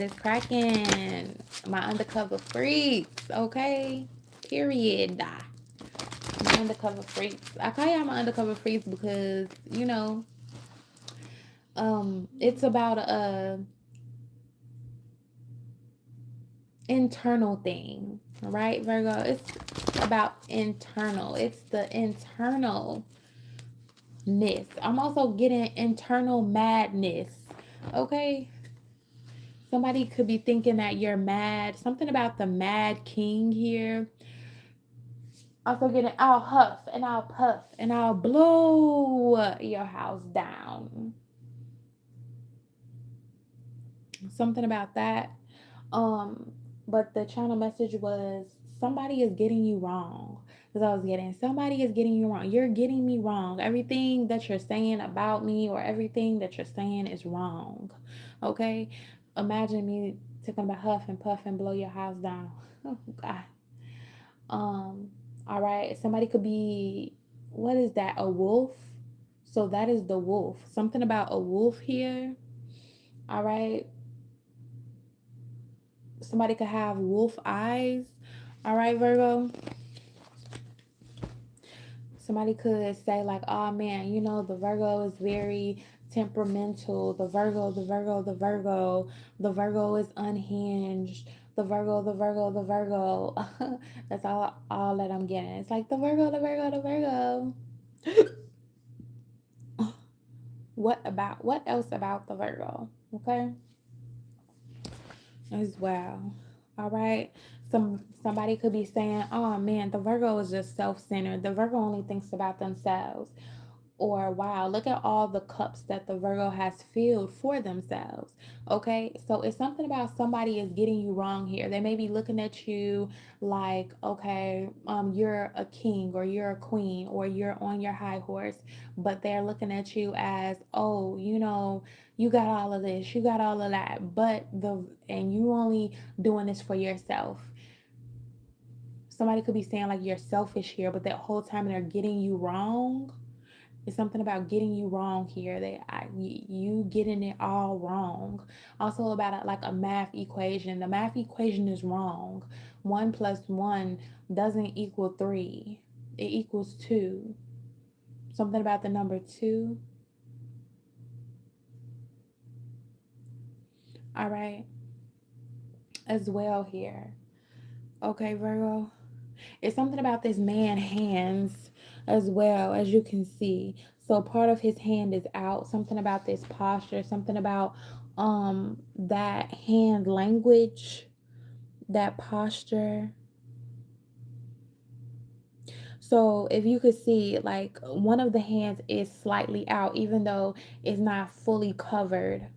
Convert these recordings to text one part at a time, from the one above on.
It's cracking. My undercover freaks, okay? Period. My undercover freaks. I call y'all my undercover freaks because, it's about a internal thing, right, Virgo? It's about internal. It's the internal ness. I'm also getting internal madness. Okay? Somebody could be thinking that you're mad. Something about the mad king here. Also getting I'll huff and I'll puff and I'll blow your house down. Something about that. Um, but the channel message was somebody is getting you wrong. Because I was getting somebody is getting you wrong. You're getting me wrong. Everything that you're saying about me or everything that you're saying is wrong. Okay? Imagine me talking about huff and puff and blow your house down. Oh God. Um, all right. Somebody could be, what is that? A wolf? So that is the wolf. Something about a wolf here. All right. Somebody could have wolf eyes. All right, Virgo. Somebody could say, like, oh man, the Virgo is very temperamental. The Virgo is unhinged. The Virgo. That's all that I'm getting. It's like the Virgo. What else about the Virgo? Okay, as well. All right. Somebody could be saying, "Oh man, the Virgo is just self-centered. The Virgo only thinks about themselves." Or, wow, look at all the cups that the Virgo has filled for themselves. Okay, so it's something about somebody is getting you wrong here. They may be looking at you like, okay, you're a king or you're a queen or you're on your high horse, but they're looking at you as, oh, you got all of this, you got all of that, and you only doing this for yourself. Somebody could be saying like you're selfish here, but that whole time they're getting you wrong. It's something about getting you wrong here. You getting it all wrong. Also about like a math equation. The math equation is wrong. 1 plus 1 doesn't equal 3. It equals 2. Something about the number 2. All right, as well here. Okay, Virgo. It's something about this man hands as well, as you can see. So part of his hand is out. Something about this posture, something about that hand language, that posture. So if you could see, like, one of the hands is slightly out even though it's not fully covered.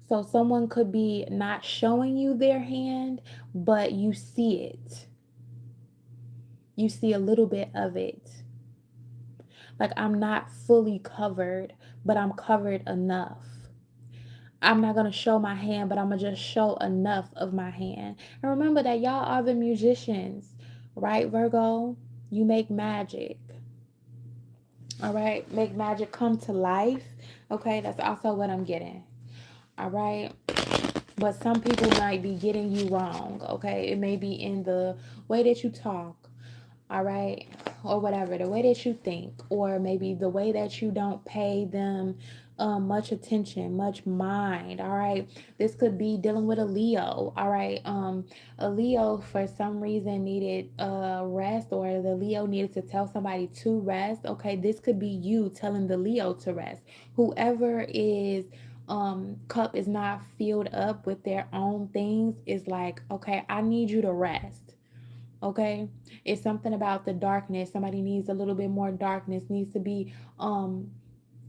So someone could be not showing you their hand, but you see it. You see a little bit of it. Like, I'm not fully covered, but I'm covered enough. I'm not going to show my hand, but I'm going to just show enough of my hand. And remember that y'all are the musicians, right, Virgo? You make magic. All right? Make magic come to life. Okay? That's also what I'm getting. All right? But some people might be getting you wrong. Okay? It may be in the way that you talk. All right, or whatever, the way that you think, or maybe the way that you don't pay them much attention, much mind. All right, this could be dealing with a Leo. All right, a Leo for some reason needed rest, or the Leo needed to tell somebody to rest. Okay, this could be you telling the Leo to rest. Whoever is cup is not filled up with their own things is like, okay, I need you to rest. Okay, it's something about the darkness. Somebody needs a little bit more darkness, needs to be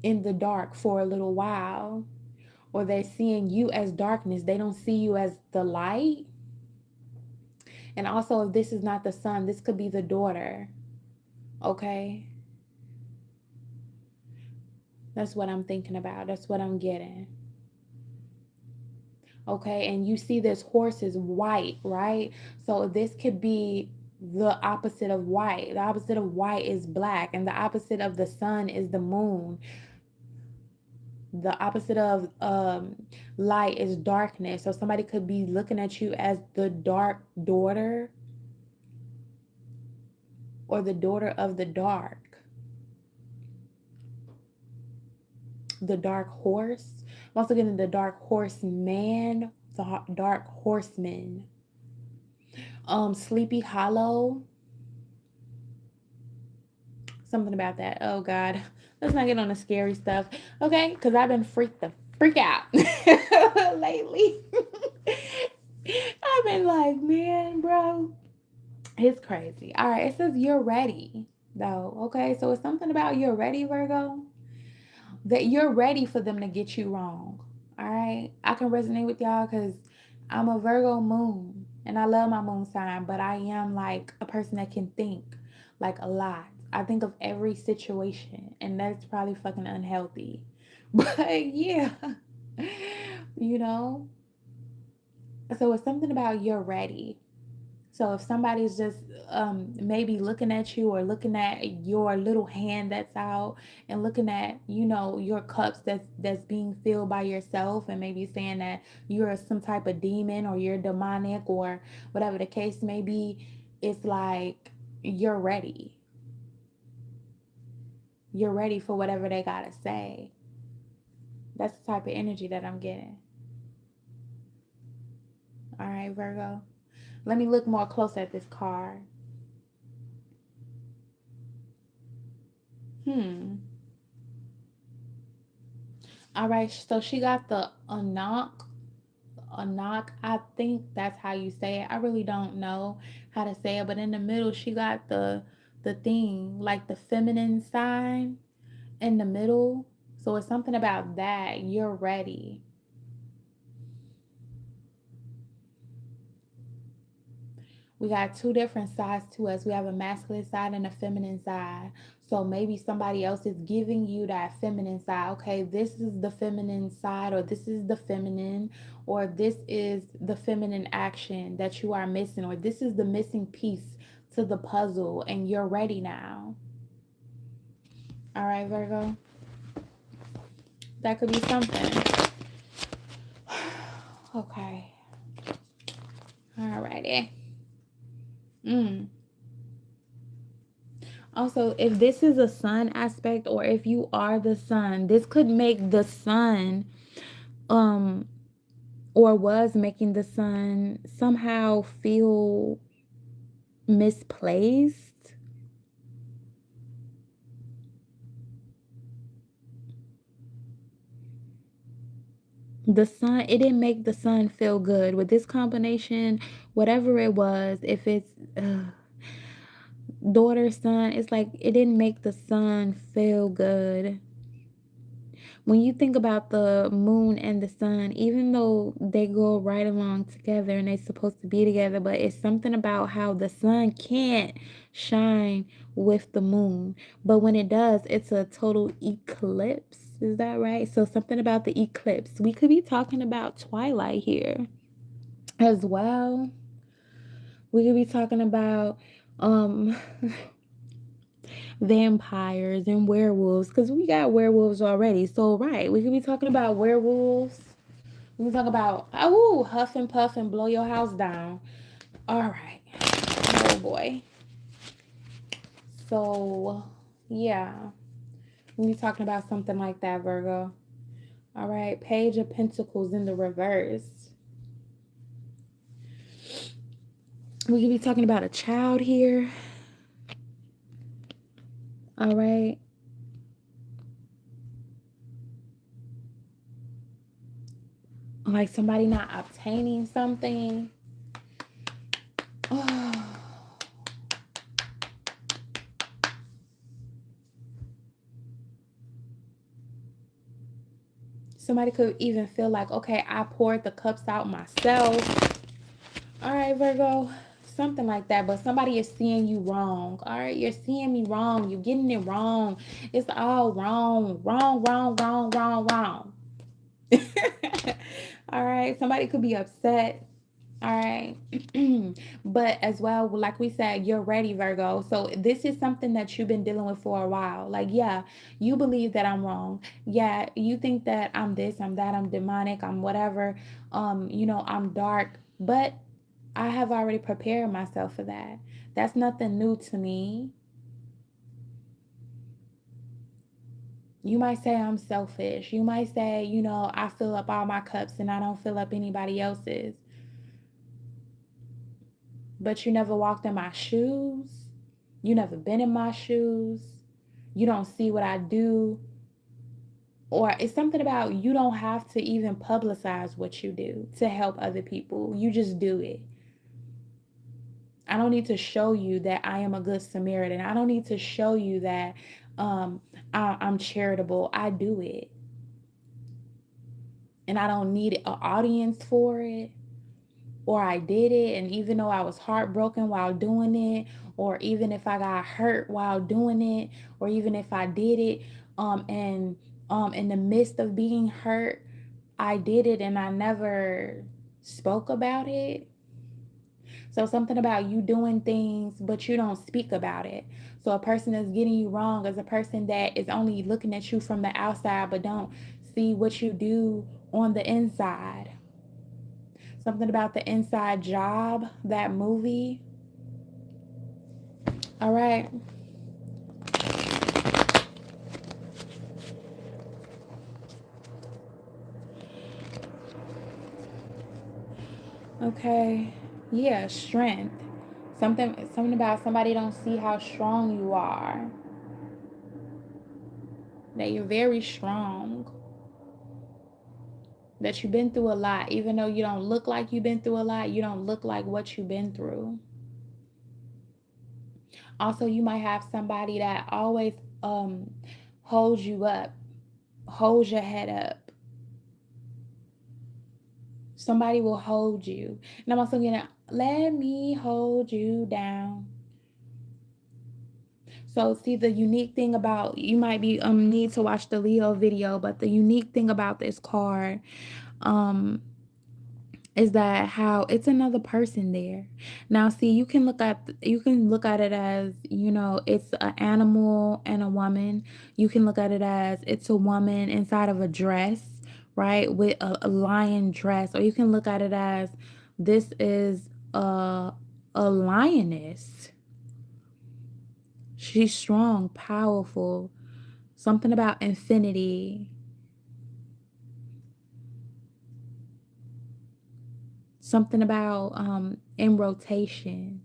in the dark for a little while, or they're seeing you as darkness, they don't see you as the light. And also, if this is not the son, this could be the daughter. Okay, that's what I'm thinking about, that's what I'm getting. Okay, and you see this horse is white, right? So this could be the opposite of white. The opposite of white is black, and the opposite of the sun is the moon. The opposite of light is darkness. So somebody could be looking at you as the dark daughter or the daughter of the dark horse. Once again, the dark horseman, the dark horseman. Sleepy Hollow, something about that. Oh God, let's not get on the scary stuff, okay? Because I've been freak out lately. I've been like, man, bro, it's crazy. All right, it says you're ready though. Okay, so it's something about you're ready, Virgo, that you're ready for them to get you wrong. All right, I can resonate with y'all because I'm a Virgo moon and I love my moon sign, but I am like a person that can think like a lot. I think of every situation, and that's probably fucking unhealthy. But yeah, you know, so it's something about you're ready. So if somebody's just maybe looking at you or looking at your little hand that's out and looking at, you know, your cups that's being filled by yourself and maybe saying that you're some type of demon or you're demonic or whatever the case may be, it's like you're ready. You're ready for whatever they gotta say. That's the type of energy that I'm getting. All right, Virgo. Let me look more close at this card. Hmm. All right, so she got the Anak. I think that's how you say it. I really don't know how to say it, but in the middle she got the thing like the feminine sign in the middle. So it's something about that. You're ready. We got two different sides to us. We have a masculine side and a feminine side. So maybe somebody else is giving you that feminine side. Okay, this is the feminine side, or this is the feminine, or this is the feminine action that you are missing, or this is the missing piece to the puzzle, and you're ready now. All right, Virgo. That could be something. Okay. All righty. Mm. Also, if this is a sun aspect or if you are the sun, this could make the sun um or was making the sun somehow feel misplaced. The sun, it didn't make the sun feel good with this combination, whatever it was. If it's daughter, son, it's like it didn't make the sun feel good. When you think about the moon and the sun, even though they go right along together and they're supposed to be together, but it's something about how the sun can't shine with the moon. But when it does, it's a total eclipse. Is that right? So, something about the eclipse. We could be talking about twilight here as well. We could be talking about um vampires and werewolves because we got werewolves already. So, right, we could be talking about werewolves. We can talk about, oh, huff and puff and blow your house down. All right. Oh, boy. So, yeah, we be talking about something like that, Virgo. All right. Page of Pentacles in the reverse. We could be talking about a child here. All right. Like somebody not obtaining something. Oh. Somebody could even feel like, okay, I poured the cups out myself. All right, Virgo, something like that. But somebody is seeing you wrong. All right, you're seeing me wrong. You're getting it wrong. It's all wrong, wrong, wrong, wrong, wrong, wrong. All right, somebody could be upset. All right. But as well, like we said, you're ready, Virgo. So this is something that you've been dealing with for a while. Like, yeah, you believe that I'm wrong. Yeah, you think that I'm this, I'm that, I'm demonic, I'm whatever. I'm dark. But I have already prepared myself for that. That's nothing new to me. You might say I'm selfish. You might say, I fill up all my cups and I don't fill up anybody else's. But you never walked in my shoes. You never been in my shoes. You don't see what I do. Or it's something about you don't have to even publicize what you do to help other people. You just do it. I don't need to show you that I am a good Samaritan. I don't need to show you that um, I'm charitable. I do it. And I don't need an audience for it. Or I did it, and even though I was heartbroken while doing it, or even if I got hurt while doing it, or even if I did it, and in the midst of being hurt, I did it and I never spoke about it. So something about you doing things, but you don't speak about it. So a person that's getting you wrong is a person that is only looking at you from the outside, but don't see what you do on the inside. Something about the inside job, that movie. All right. Okay. Yeah, strength. Something about somebody don't see how strong you are. That you're very strong. That you've been through a lot. Even though you don't look like you've been through a lot, you don't look like what you've been through. Also, you might have somebody that always holds you up, holds your head up. Somebody will hold you. And I'm also gonna let me hold you down. So see, the unique thing about, you might be need to watch the Leo video, but the unique thing about this card um is that how it's another person there. Now see, you can look at it as, it's an animal and a woman. You can look at it as it's a woman inside of a dress, right, with a lion dress, or you can look at it as this is a lioness. She's strong, powerful, something about infinity, something about in rotation.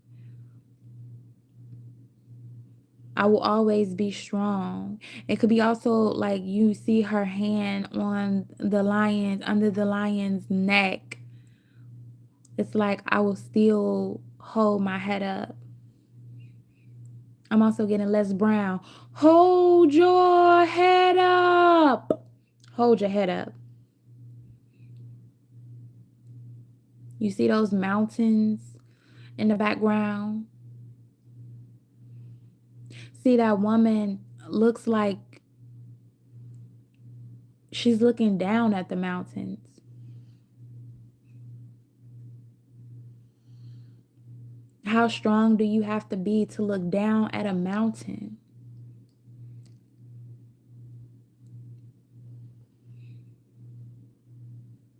I will always be strong. It could be also like you see her hand on the lion's, under the lion's neck. It's like I will still hold my head up. I'm also getting Les Brown. Hold your head up. Hold your head up. You see those mountains in the background? See, that woman looks like she's looking down at the mountains. How strong do you have to be to look down at a mountain?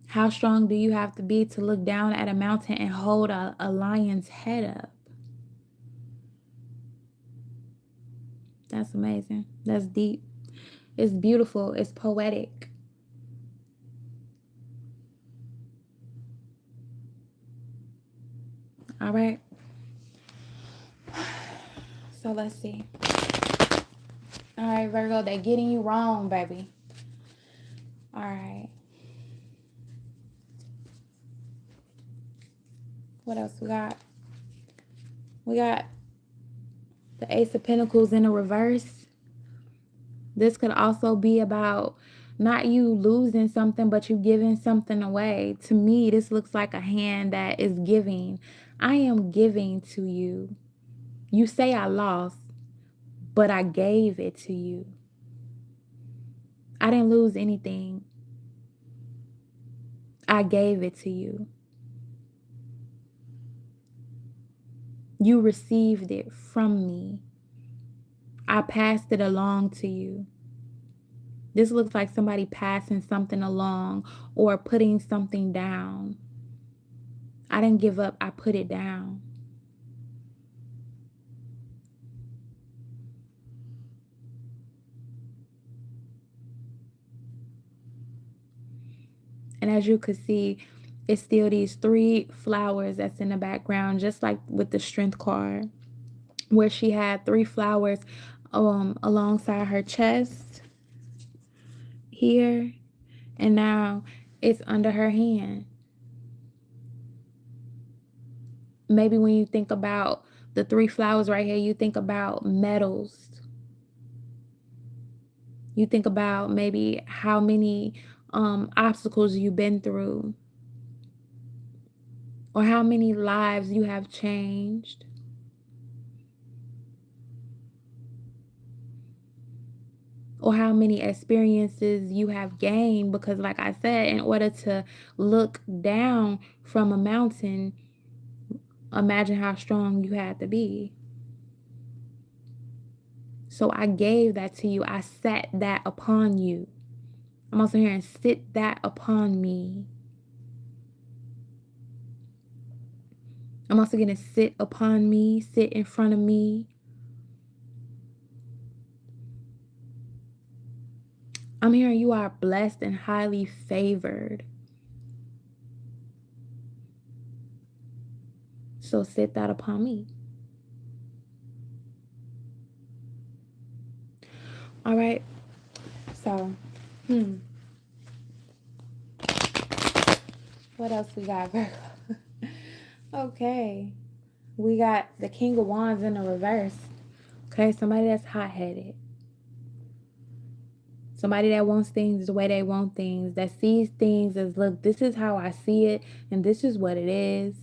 How strong do you have to be to look down at a mountain and hold a lion's head up? That's amazing. That's deep. It's beautiful. It's poetic. All right. So let's see. All right, Virgo, they're getting you wrong, baby. All right. What else we got? We got the Ace of Pentacles in the reverse. This could also be about not you losing something, but you giving something away. To me, this looks like a hand that is giving. I am giving to you. You say I lost, but I gave it to you. I didn't lose anything. I gave it to you. You received it from me. I passed it along to you. This looks like somebody passing something along or putting something down. I didn't give up, I put it down. And as you could see, it's still these 3 flowers that's in the background, just like with the strength card, where she had 3 flowers alongside her chest here, and now it's under her hand. Maybe when you think about the 3 flowers right here, you think about metals. You think about maybe how many obstacles you've been through, or how many lives you have changed. Or how many experiences you have gained, because like I said, in order to look down from a mountain, imagine how strong you had to be. So I gave that to you. I set that upon you. I'm also hearing sit that upon me. I'm also going to sit upon me, sit in front of me. I'm hearing you are blessed and highly favored. So sit that upon me. All right. So, what else we got, Virgo? Okay. We got the King of Wands in the reverse. Okay, somebody that's hot-headed. Somebody that wants things the way they want things, that sees things as, look, this is how I see it, and this is what it is.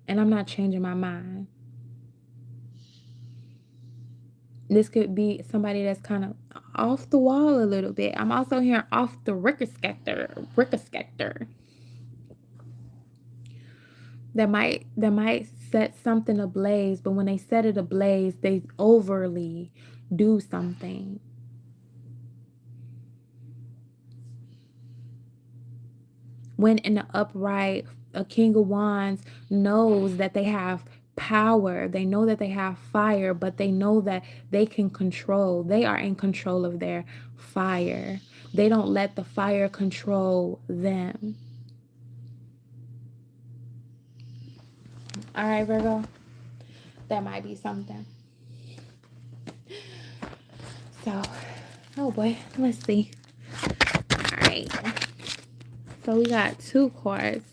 And I'm not changing my mind. This could be somebody that's kind of off the wall a little bit. I'm also hearing off the Rickeskector. That might set something ablaze, but when they set it ablaze, they overly do something. When in the upright, a King of Wands knows that they have power. They know that they have fire, but they know that they can control. They are in control of their fire. They don't let the fire control them. All right, Virgo. That might be something. So, oh boy, let's see. All right. So we got 2 cards.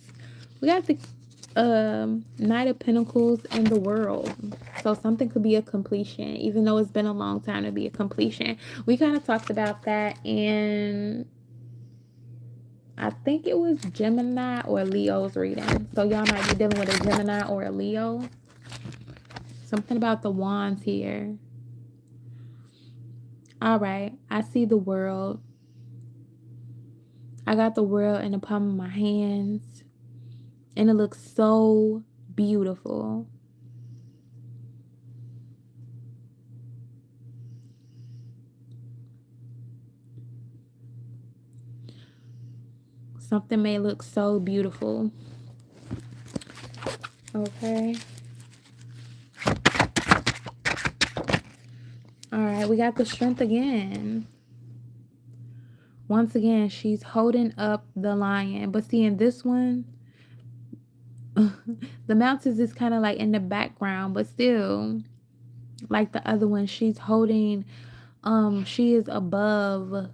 We got the Knight of Pentacles and the World. So something could be a completion, even though it's been a long time to be a completion. We kind of talked about that in, I think it was Gemini or Leo's reading. So y'all might be dealing with a Gemini or a Leo. Something about the wands here. All right, I see the world. I got the world in the palm of my hands, and it looks so beautiful. Something may look so beautiful. Okay. All right, we got the Strength again. Once again, she's holding up the lion. But see, in this one, the mountains is kind of like in the background, but still, like the other one, she's holding, she is above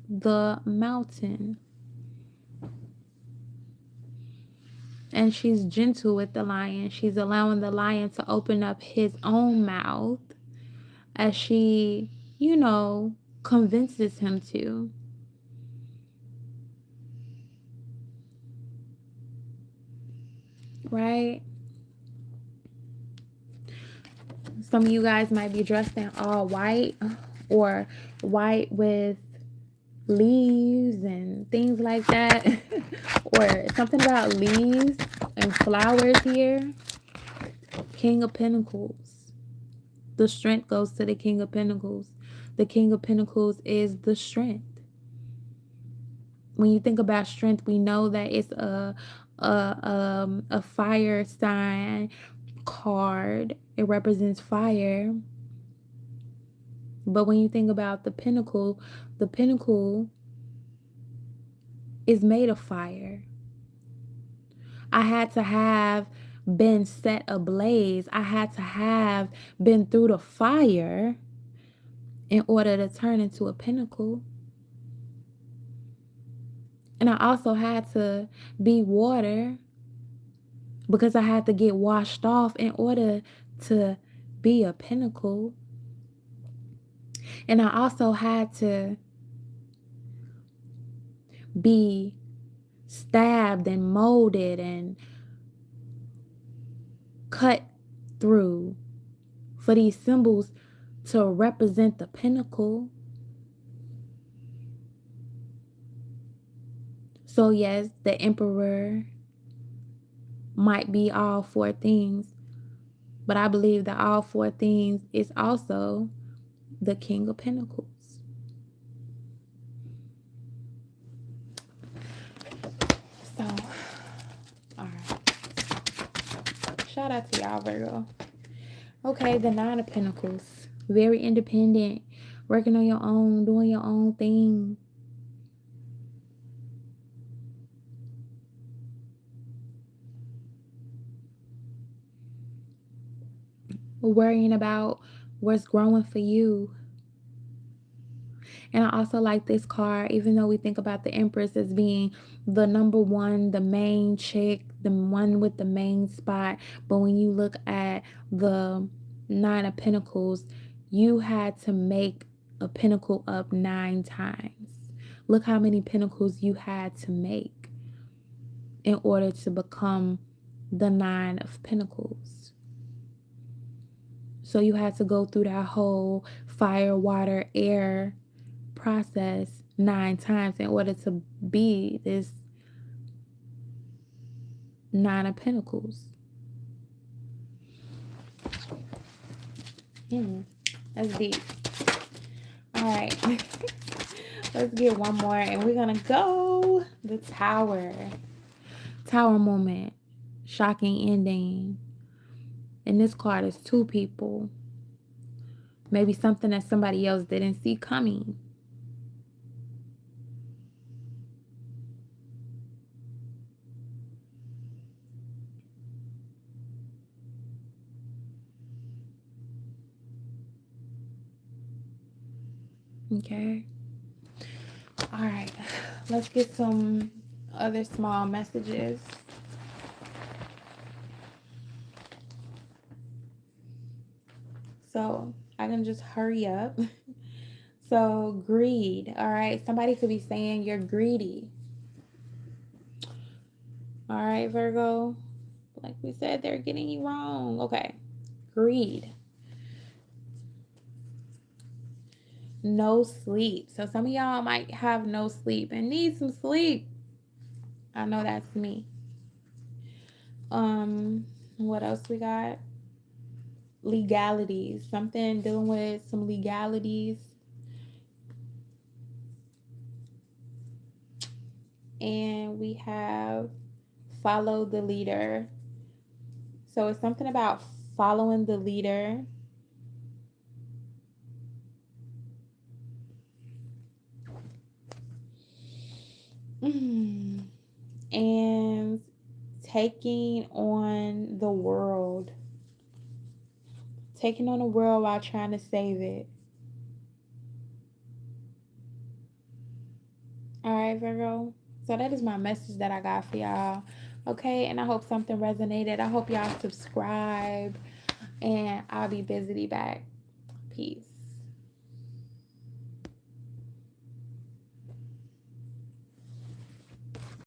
the mountain. And she's gentle with the lion. She's allowing the lion to open up his own mouth as she, you know, convinces him to. Right? Some of you guys might be dressed in all white, or white with leaves and things like that. Or something about leaves. And flowers here, King of Pentacles. The strength goes to the King of Pentacles. The King of Pentacles is the strength. When you think about strength, we know that it's a fire sign card. It represents fire. But when you think about the pentacle is made of fire. I had to have been set ablaze. I had to have been through the fire in order to turn into a pinnacle. And I also had to be water because I had to get washed off in order to be a pinnacle. And I also had to be stabbed and molded and cut through for these symbols to represent the pinnacle. So yes, the Emperor might be all four things, but I believe that all four things is also the King of Pentacles. So, all right. Shout out to y'all, Virgo. Okay, the Nine of Pentacles. Very independent, working on your own, doing your own thing. Worrying about what's growing for you. And I also like this card, even though we think about the Empress as being the number one, the main chick, the one with the main spot. But when you look at the Nine of Pentacles, you had to make a pinnacle up 9 times. Look how many pinnacles you had to make in order to become the Nine of Pentacles. So you had to go through that whole fire, water, air process 9 times in order to be this Nine of Pentacles. That's deep. All right. Let's get one more and we're going to go the Tower. Tower moment. Shocking ending. And this card is 2 people. Maybe something that somebody else didn't see coming. Okay. All right. Let's get some other small messages. So I can just hurry up. So greed. All right. Somebody could be saying you're greedy. All right, Virgo. Like we said, they're getting you wrong. Okay. Greed. No sleep. So some of y'all might have no sleep and need some sleep. I know that's me. What else we got? Legalities. Something dealing with some legalities. And we have follow the leader. So it's something about following the leader. And taking on the world. Taking on the world while trying to save it. All right, Virgo. So that is my message that I got for y'all. Okay, and I hope something resonated. I hope y'all subscribe. And I'll be busy back. Peace.